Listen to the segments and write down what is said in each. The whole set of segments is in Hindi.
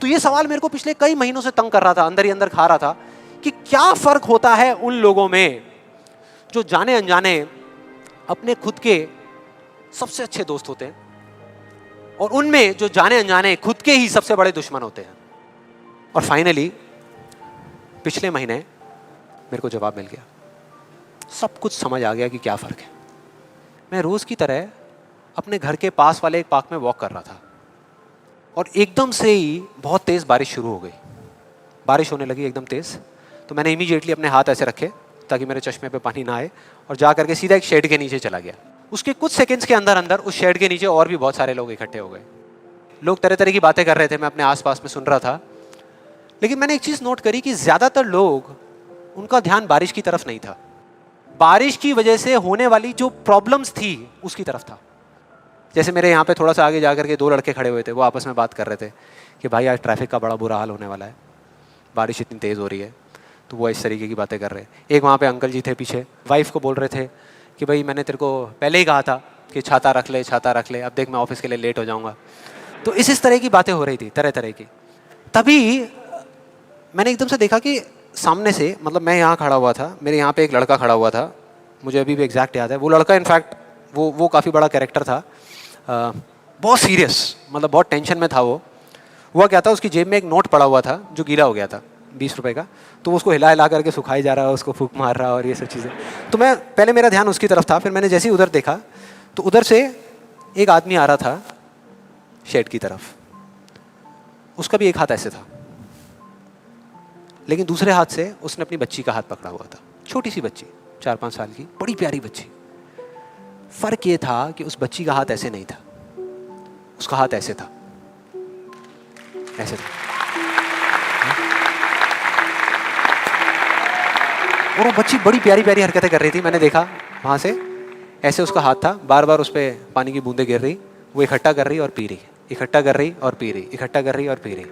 तो ये सवाल मेरे को पिछले कई महीनों से तंग कर रहा था, अंदर ही अंदर खा रहा था कि क्या फर्क होता है उन लोगों में जो जाने अनजाने अपने खुद के सबसे अच्छे दोस्त होते हैं और उनमें जो जाने अनजाने खुद के ही सबसे बड़े दुश्मन होते हैं। और फाइनली पिछले महीने मेरे को जवाब मिल गया, सब कुछ समझ आ गया कि क्या फर्क है। मैं रोज की तरह अपने घर के पास वाले एक पार्क में वॉक कर रहा था और एकदम से ही बहुत तेज बारिश शुरू हो गई। बारिश होने लगी एकदम तेज, तो मैंने इमीडिएटली अपने हाथ ऐसे रखे ताकि मेरे चश्मे पे पानी ना आए और जा करके सीधा एक शेड के नीचे चला गया। उसके कुछ सेकंड्स के अंदर अंदर उस शेड के नीचे और भी बहुत सारे लोग इकट्ठे हो गए। लोग तरह तरह की बातें कर रहे थे, मैं अपने आसपास में सुन रहा था। लेकिन मैंने एक चीज नोट करी कि ज्यादातर लोग, उनका ध्यान बारिश की तरफ नहीं था, बारिश की वजह से होने वाली जो प्रॉब्लम्स थी उसकी तरफ था। जैसे मेरे यहाँ पे थोड़ा सा आगे जाकर के दो लड़के खड़े हुए थे, वो आपस में बात कर रहे थे कि भाई आज ट्रैफिक का बड़ा बुरा हाल होने वाला है, बारिश इतनी तेज़ हो रही है। तो वो इस तरीके की बातें कर रहे हैं। एक वहाँ पे अंकल जी थे पीछे, वाइफ को बोल रहे थे कि भाई मैंने तेरे को पहले ही कहा था कि छाता रख ले, छाता रख ले, अब देख मैं ऑफिस के लिए लेट हो जाऊँगा। तो इस तरह की बातें हो रही थी, तरह तरह की। तभी मैंने एकदम से देखा कि सामने से, मतलब मैं यहाँ खड़ा हुआ था, मेरे यहाँ पे एक लड़का खड़ा हुआ था, मुझे अभी भी एग्जैक्ट याद है। वो लड़का इनफैक्ट वो काफ़ी बड़ा कैरेक्टर था, बहुत सीरियस, मतलब बहुत टेंशन में था वो। हुआ क्या था, उसकी जेब में एक नोट पड़ा हुआ था जो गीला हो गया था, 20 रुपए का। तो उसको हिला हिला करके सुखाई जा रहा है, उसको फूंक मार रहा और ये सब चीज़ें। तो मैं पहले, मेरा ध्यान उसकी तरफ था, फिर मैंने जैसे ही उधर देखा तो उधर से एक आदमी आ रहा था शेड की तरफ। उसका भी एक हाथ ऐसे था, लेकिन दूसरे हाथ से उसने अपनी बच्ची का हाथ पकड़ा हुआ था, छोटी सी बच्ची, 4-5 साल की, बड़ी प्यारी बच्ची। फर्क ये था कि उस बच्ची का हाथ ऐसे नहीं था, उसका हाथ ऐसे था, ऐसे था। और वो बच्ची बड़ी प्यारी प्यारी हरकतें कर रही थी। मैंने देखा वहां से, ऐसे उसका हाथ था, बार बार उस पर पानी की बूंदें गिर रही, वो इकट्ठा कर रही और पी रही, इकट्ठा कर रही और पी रही, इकट्ठा कर रही और पी रही।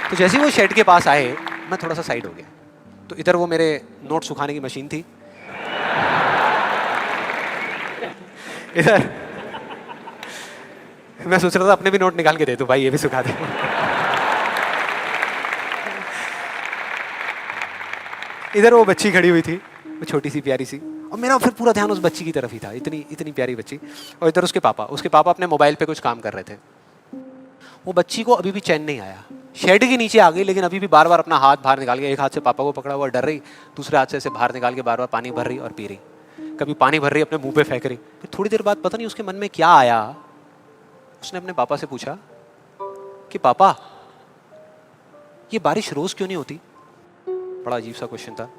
तो जैसे ही वो शेड के पास आए, मैं थोड़ा सा साइड हो गया। तो इधर वो मेरे नोट सुखाने की मशीन थी, इधर मैं सोच रहा था अपने भी नोट निकाल के दे दूं, भाई ये भी सुखा दे। इधर वो बच्ची खड़ी हुई थी, वो छोटी सी प्यारी सी, और मेरा फिर पूरा ध्यान उस बच्ची की तरफ ही था, इतनी इतनी प्यारी बच्ची। और इधर उसके पापा अपने मोबाइल पे कुछ काम कर रहे थे। वो बच्ची को अभी भी चैन नहीं आया, शेड के नीचे आ गई, लेकिन अभी भी बार बार अपना हाथ बाहर निकाल के, एक हाथ से पापा को पकड़ा हुआ डर रही, दूसरे हाथ से ऐसे बाहर निकाल के बार बार पानी भर रही और पी रही। कभी पानी भर रही, अपने मुंह पे फेंक रही। फिर थोड़ी देर बाद पता नहीं उसके मन में क्या आया, उसने अपने पापा से पूछा कि पापा, ये बारिश रोज क्यों नहीं होती? बड़ा अजीब सा क्वेश्चन था।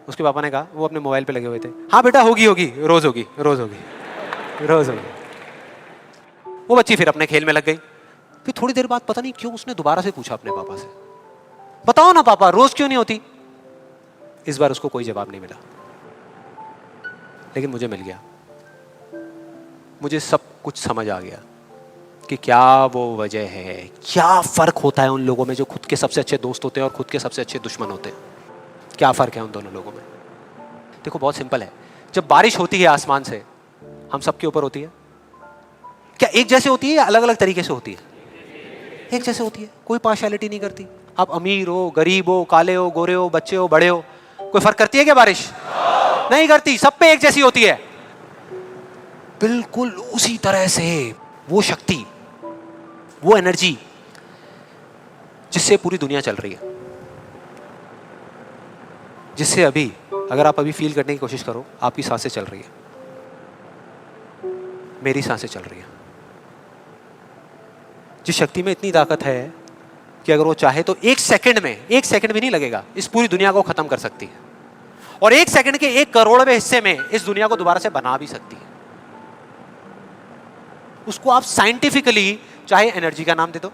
उसके पापा ने कहा, वो अपने मोबाइल पे लगे हुए थे, हाँ बेटा होगी होगी, रोज होगी, रोज होगी, रोज होगी। वो बच्ची फिर अपने खेल में लग गई। फिर थोड़ी देर बाद पता नहीं क्यों उसने दोबारा से पूछा अपने पापा से, बताओ ना पापा, रोज क्यों नहीं होती? इस बार उसको कोई जवाब नहीं मिला, लेकिन मुझे मिल गया। मुझे सब कुछ समझ आ गया कि क्या वो वजह है, क्या फर्क होता है उन लोगों में जो खुद के सबसे अच्छे दोस्त होते हैं और खुद के सबसे अच्छे दुश्मन होते हैं। क्या फर्क है उन दोनों लोगों में? देखो बहुत सिंपल है। जब बारिश होती है आसमान से, हम सबके ऊपर होती है, क्या एक जैसे होती है या अलग अलग तरीके से होती है? एक जैसे होती है, कोई पार्शियलिटी नहीं करती। आप अमीर हो, गरीब हो, काले हो, गोरे हो, बच्चे हो, बड़े हो, कोई फर्क करती है क्या बारिश? नहीं करती, सब पे एक जैसी होती है। बिल्कुल उसी तरह से वो शक्ति, वो एनर्जी जिससे पूरी दुनिया चल रही है, जिससे अभी, अगर आप अभी फील करने की कोशिश करो, आपकी सांसें चल रही है, मेरी सांसें चल रही है। जिस शक्ति में इतनी ताकत है कि अगर वो चाहे तो एक सेकंड में, एक सेकंड भी नहीं लगेगा, इस पूरी दुनिया को खत्म कर सकती है, और एक सेकंड के 1 करोड़वें हिस्से में इस दुनिया को दोबारा से बना भी सकती है। उसको आप साइंटिफिकली चाहे एनर्जी का नाम दे दो,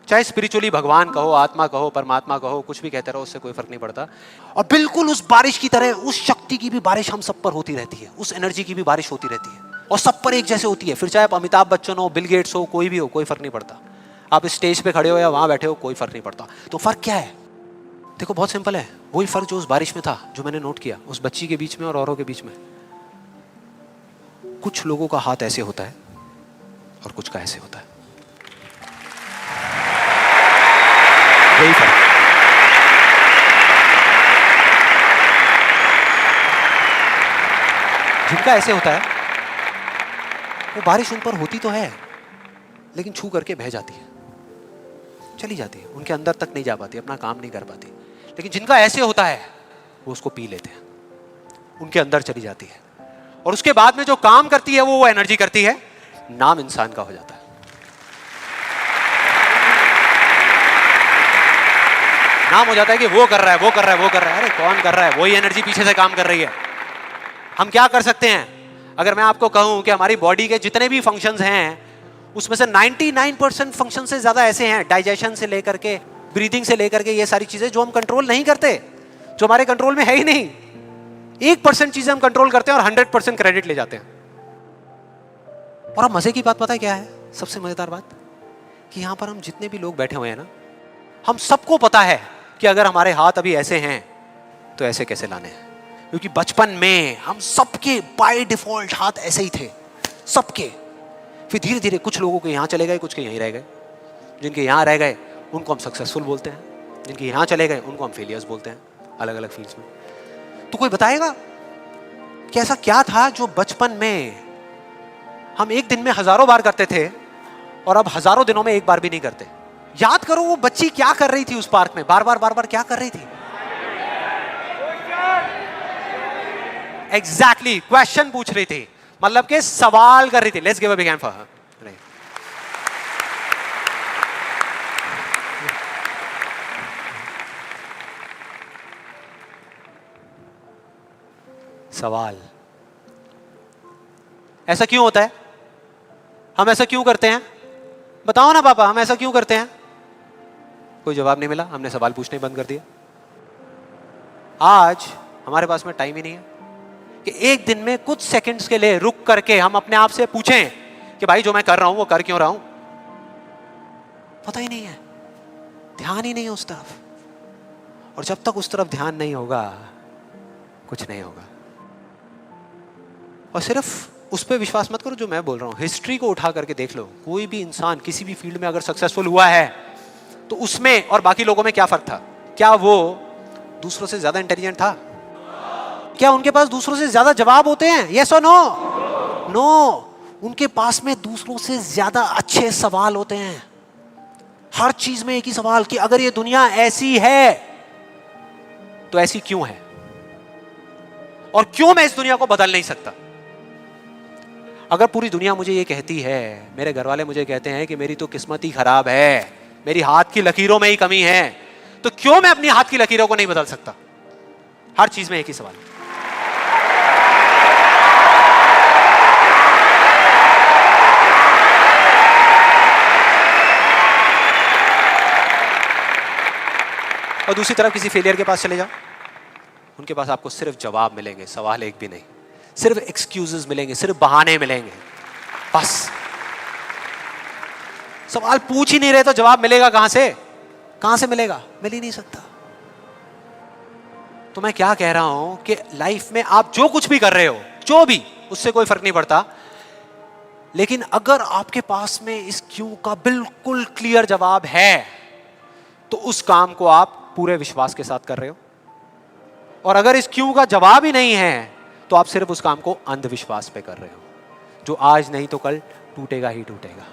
चाहे स्पिरिचुअली भगवान कहो, आत्मा कहो, परमात्मा कहो, कुछ भी कहते रहो, उससे कोई फर्क नहीं पड़ता। और बिल्कुल उस बारिश की तरह उस शक्ति की भी बारिश हम सब पर होती रहती है, उस एनर्जी की भी बारिश होती रहती है, और सब पर एक जैसे होती है। फिर चाहे आप अमिताभ बच्चन हो, बिल गेट्स हो, कोई भी हो, कोई फर्क नहीं पड़ता। आप इस स्टेज पे खड़े हो या वहां बैठे हो, कोई फर्क नहीं पड़ता। तो फर्क क्या है? देखो बहुत सिंपल है, वही फर्क जो उस बारिश में था, जो मैंने नोट किया, उस बच्ची के बीच में और औरों के बीच में। कुछ लोगों का हाथ ऐसे होता है, और कुछ का ऐसे होता है। यही फर्क है। जिनका ऐसे होता है वो बारिश उन पर होती तो है लेकिन छू करके बह जाती है, चली जाती है, उनके अंदर तक नहीं जा पाती, अपना काम नहीं कर पाती। लेकिन जिनका ऐसे होता है वो उसको पी लेते हैं, उनके अंदर चली जाती है और उसके बाद में जो काम करती है वो एनर्जी करती है, नाम इंसान का हो जाता है। नाम हो जाता है कि वो कर रहा है, वो कर रहा है, वो कर रहा है। अरे कौन कर रहा है? वही एनर्जी पीछे से काम कर रही है। हम क्या कर सकते हैं? अगर मैं आपको कहूं कि हमारी बॉडी के जितने भी फंक्शंस हैं उसमें से 99% फंक्शन से ज्यादा ऐसे हैं, डाइजेशन से लेकर के ब्रीदिंग से लेकर के ये सारी चीजें जो हम कंट्रोल नहीं करते, जो हमारे कंट्रोल में है ही नहीं। 1% चीजें हम कंट्रोल करते हैं और 100% क्रेडिट ले जाते हैं। और अब मजे की बात पता है क्या है? सबसे मजेदार बात कि यहां पर हम जितने भी लोग बैठे हुए हैं ना, हम सबको पता है कि अगर हमारे हाथ अभी ऐसे हैं तो ऐसे कैसे लाने हैं, क्योंकि बचपन में हम सबके बाय डिफॉल्ट हाथ ऐसे ही थे, सबके। फिर धीरे धीरे कुछ लोगों के यहां चले गए, कुछ के यहीं रह गए। जिनके यहां रह गए उनको हम सक्सेसफुल बोलते हैं, जिनके यहां चले गए उनको हम फेलियर्स बोलते हैं, अलग अलग फील्ड्स में। तो कोई बताएगा कि ऐसा क्या था जो बचपन में हम एक दिन में हजारों बार करते थे और अब हजारों दिनों में एक बार भी नहीं करते? याद करो वो बच्ची क्या कर रही थी उस पार्क में, बार बार क्या कर रही थी? एग्जैक्टली क्वेश्चन पूछ रही थी, मतलब के सवाल कर रही थी। Let's give a big hand for her. सवाल। ऐसा क्यों होता है? हम ऐसा क्यों करते हैं? बताओ ना पापा, हम ऐसा क्यों करते हैं? कोई जवाब नहीं मिला, हमने सवाल पूछने बंद कर दिया। आज हमारे पास में टाइम ही नहीं है कि एक दिन में कुछ सेकंड्स के लिए रुक करके हम अपने आप से पूछें कि भाई जो मैं कर रहा हूं वो कर क्यों रहा हूं? पता ही नहीं है, ध्यान ही नहीं है उस तरफ। और जब तक उस तरफ ध्यान नहीं होगा कुछ नहीं होगा। और सिर्फ उस पर विश्वास मत करो जो मैं बोल रहा हूं, हिस्ट्री को उठा करके देख लो। कोई भी इंसान किसी भी फील्ड में अगर सक्सेसफुल हुआ है तो उसमें और बाकी लोगों में क्या फर्क था? क्या वो दूसरों से ज्यादा इंटेलिजेंट था? क्या उनके पास दूसरों से ज्यादा जवाब होते हैं? यस और नो? नो। उनके पास में दूसरों से ज्यादा अच्छे सवाल होते हैं। हर चीज में एक ही सवाल कि अगर ये दुनिया ऐसी है तो ऐसी क्यों है, और क्यों मैं इस दुनिया को बदल नहीं सकता? अगर पूरी दुनिया मुझे ये कहती है, मेरे घर वाले मुझे कहते हैं कि मेरी तो किस्मत ही खराब है, मेरी हाथ की लकीरों में ही कमी है, तो क्यों मैं अपनी हाथ की लकीरों को नहीं बदल सकता? हर चीज में एक ही सवाल। और दूसरी तरफ किसी फेलियर के पास चले जाओ, उनके पास आपको सिर्फ जवाब मिलेंगे, सवाल एक भी नहीं। सिर्फ एक्सक्यूजेस मिलेंगे, सिर्फ बहाने मिलेंगे, बस। सवाल पूछ ही नहीं रहे तो जवाब मिलेगा कहां से? कहां से मिलेगा? मिल ही नहीं सकता। तो मैं क्या कह रहा हूं कि लाइफ में आप जो कुछ भी कर रहे हो, जो भी, उससे कोई फर्क नहीं पड़ता। लेकिन अगर आपके पास में इस क्यों का बिल्कुल क्लियर जवाब है तो उस काम को आप पूरे विश्वास के साथ कर रहे हो। और अगर इस क्यों का जवाब ही नहीं है तो आप सिर्फ उस काम को अंधविश्वास पे कर रहे हो, जो आज नहीं तो कल टूटेगा ही टूटेगा।